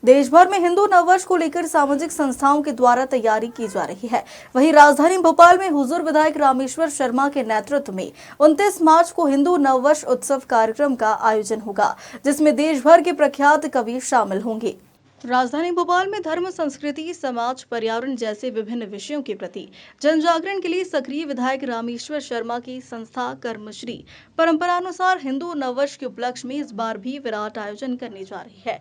देश भर में हिंदू नववर्ष को लेकर सामाजिक संस्थाओं के द्वारा तैयारी की जा रही है। वहीं राजधानी भोपाल में हुजूर विधायक रामेश्वर शर्मा के नेतृत्व में 29 मार्च को हिंदू नववर्ष उत्सव कार्यक्रम का आयोजन होगा, जिसमें देश भर के प्रख्यात कवि शामिल होंगे। राजधानी भोपाल में धर्म, संस्कृति, समाज, पर्यावरण जैसे विभिन्न विषयों के प्रति जन जागरण के लिए सक्रिय विधायक रामेश्वर शर्मा की संस्था कर्मश्री परंपरानुसार हिंदू नववर्ष के उपलक्ष्य में इस बार भी विराट आयोजन करने जा रही है।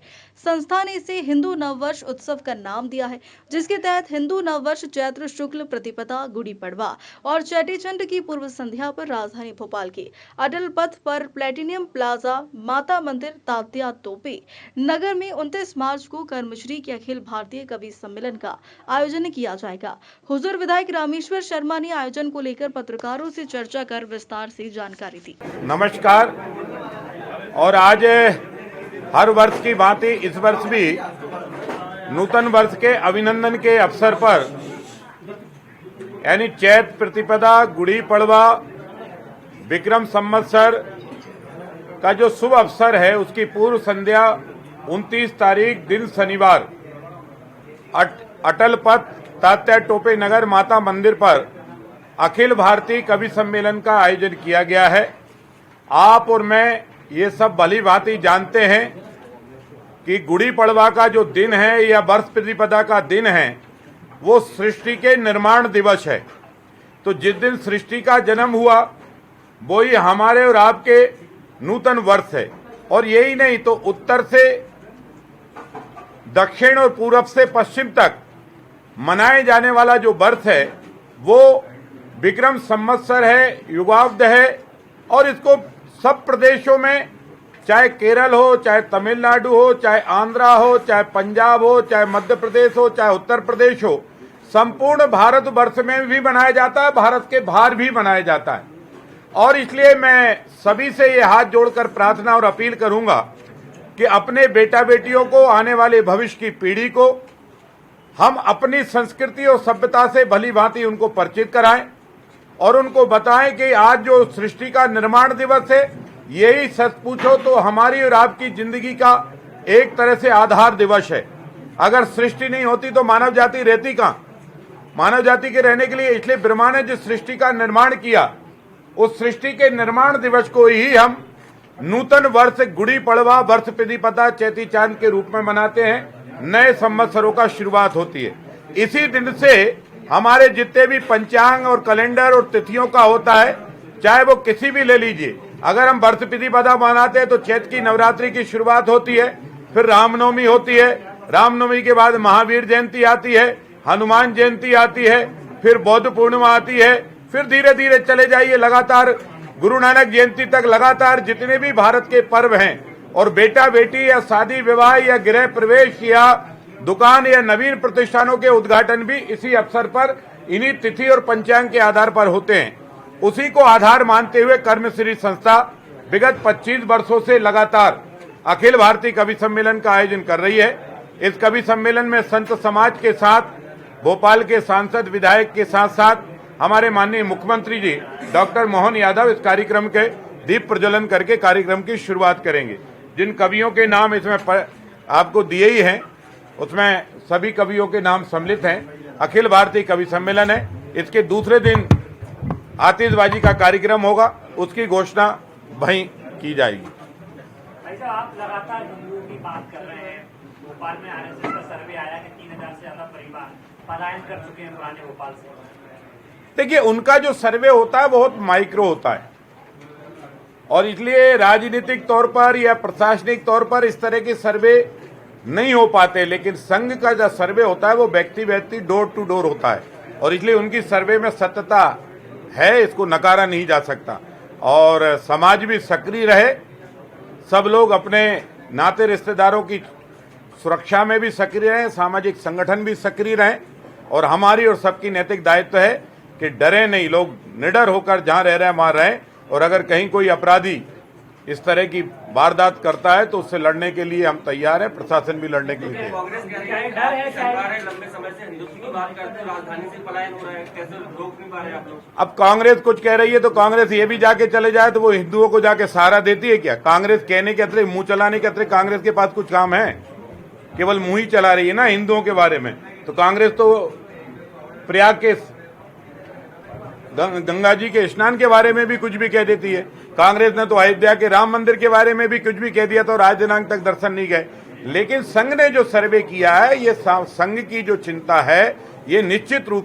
संस्था ने इसे हिंदू नववर्ष उत्सव का नाम दिया है, जिसके तहत हिंदू नववर्ष चैत्र शुक्ल प्रतिपदा, गुड़ी पड़वा और चेटीचंड की पूर्व संध्या पर राजधानी भोपाल के अटल पथ पर प्लेटिनियम प्लाजा, माता मंदिर, तात्या तोपे नगर में 29 मार्च को कर्मश्री के अखिल भारतीय कवि सम्मेलन का आयोजन किया जाएगा। हुजूर विधायक रामेश्वर शर्मा ने आयोजन को लेकर पत्रकारों से चर्चा कर विस्तार से जानकारी दी। नमस्कार। और आज हर वर्ष की भांति इस वर्ष भी नूतन वर्ष के अभिनंदन के अवसर पर यानी चैत्र प्रतिपदा, गुड़ी पड़वा, विक्रम संवत्सर का जो शुभ अवसर है, उसकी पूर्व संध्या 29 तारीख दिन शनिवार अटल पथ तात्या टोपे नगर माता मंदिर पर अखिल भारतीय कवि सम्मेलन का आयोजन किया गया है। आप और मैं ये सब भली भांति जानते हैं कि गुड़ी पड़वा का जो दिन है या वर्ष प्रतिपदा का दिन है, वो सृष्टि के निर्माण दिवस है। तो जिस दिन सृष्टि का जन्म हुआ वो ही हमारे और आपके नूतन वर्ष है। और यही नहीं तो उत्तर से दक्षिण और पूरब से पश्चिम तक मनाए जाने वाला जो वर्ष है वो विक्रम संवत्सर है, युगाब्द है। और इसको सब प्रदेशों में, चाहे केरल हो, चाहे तमिलनाडु हो, चाहे आंध्रा हो, चाहे पंजाब हो, चाहे मध्य प्रदेश हो, चाहे उत्तर प्रदेश हो, संपूर्ण भारतवर्ष में भी मनाया जाता है, भारत के बाहर भी मनाया जाता है। और इसलिए मैं सभी से ये हाथ जोड़कर प्रार्थना और अपील करूंगा कि अपने बेटा बेटियों को, आने वाले भविष्य की पीढ़ी को हम अपनी संस्कृति और सभ्यता से भली भांति उनको परिचित कराएं और उनको बताएं कि आज जो सृष्टि का निर्माण दिवस है, यही सच पूछो तो हमारी और आपकी जिंदगी का एक तरह से आधार दिवस है। अगर सृष्टि नहीं होती तो मानव जाति रहती कहां? मानव जाति के रहने के लिए इसलिए ब्रह्मा ने जिस सृष्टि का निर्माण किया, उस सृष्टि के निर्माण दिवस को ही हम नूतन वर्ष गुड़ी पड़वा, वर्ष प्रतिपदा, चेती चांद के रूप में मनाते हैं। नए संवत्सरों का शुरुआत होती है। इसी दिन से हमारे जितने भी पंचांग और कैलेंडर और तिथियों का होता है, चाहे वो किसी भी ले लीजिए। अगर हम वर्ष प्रतिपदा मनाते हैं तो चैत्र की नवरात्रि की शुरुआत होती है, फिर रामनवमी होती है, रामनवमी के बाद महावीर जयंती आती है, हनुमान जयंती आती है, फिर बौद्ध पूर्णिमा आती है, फिर धीरे धीरे चले जाइए लगातार गुरु नानक जयंती तक लगातार जितने भी भारत के पर्व हैं। और बेटा बेटी या शादी विवाह या गृह प्रवेश या दुकान या नवीन प्रतिष्ठानों के उद्घाटन भी इसी अवसर पर इन्हीं तिथि और पंचांग के आधार पर होते हैं। उसी को आधार मानते हुए कर्मश्री संस्था विगत 25 वर्षों से लगातार अखिल भारतीय कवि सम्मेलन का आयोजन कर रही है। इस कवि सम्मेलन में संत समाज के साथ, भोपाल के सांसद विधायक के साथ साथ हमारे माननीय मुख्यमंत्री जी डॉक्टर मोहन यादव इस कार्यक्रम के दीप प्रज्वलन करके कार्यक्रम की शुरुआत करेंगे। जिन कवियों के नाम इसमें आपको दिए ही हैं, उसमें सभी कवियों के नाम सम्मिलित हैं। अखिल भारतीय कवि सम्मेलन है। इसके दूसरे दिन आतिशबाजी का कार्यक्रम होगा, उसकी घोषणा वहीं की जाएगी। ऐसा आप लगातार हिंदुओं की बात कर रहे हैं। भोपाल में आरएसएस का सर्वे आया कि 3000 से ज्यादा परिवार पलायन कर चुके हैं पुराने भोपाल से। देखिए, उनका जो सर्वे होता है बहुत माइक्रो होता है और इसलिए राजनीतिक तौर पर या प्रशासनिक तौर पर इस तरह के सर्वे नहीं हो पाते। लेकिन संघ का जो सर्वे होता है वो व्यक्ति व्यक्ति डोर टू डोर होता है और इसलिए उनकी सर्वे में सत्यता है, इसको नकारा नहीं जा सकता। और समाज भी सक्रिय रहे, सब लोग अपने नाते रिश्तेदारों की सुरक्षा में भी सक्रिय रहें, सामाजिक संगठन भी सक्रिय रहें। और हमारी और सबकी नैतिक दायित्व है कि डरे नहीं, लोग निडर होकर जहां रह रहे हैं वहां रहें। और अगर कहीं कोई अपराधी इस तरह की वारदात करता है तो उससे लड़ने के लिए हम तैयार हैं, प्रशासन भी लड़ने के लिए तैयार है। कांग्रेस कह रही है सरकार है लंबे समय से हिंदुत्व की बात करते हैं, राजधानी से पलायन हो रहा है, कैसे रोक नहीं पा रहे आप लोग? अब कांग्रेस कुछ कह रही है तो कांग्रेस ये भी जाके चले जाए तो वो हिंदुओं को जाके सहारा देती है क्या? कांग्रेस कहने के अतिरिक्त, मुंह चलाने के अतिरिक्त कांग्रेस के पास कुछ काम है? केवल मुंह ही चला रही है ना हिंदुओं के बारे में। तो कांग्रेस तो प्रयाग के गंगा जी के स्नान के बारे में भी कुछ भी कह देती है। कांग्रेस ने तो अयोध्या के राम मंदिर के बारे में भी कुछ भी कह दिया था और आज दिनांक तक दर्शन नहीं गए। लेकिन संघ ने जो सर्वे किया है, ये संघ की जो चिंता है, ये निश्चित रूप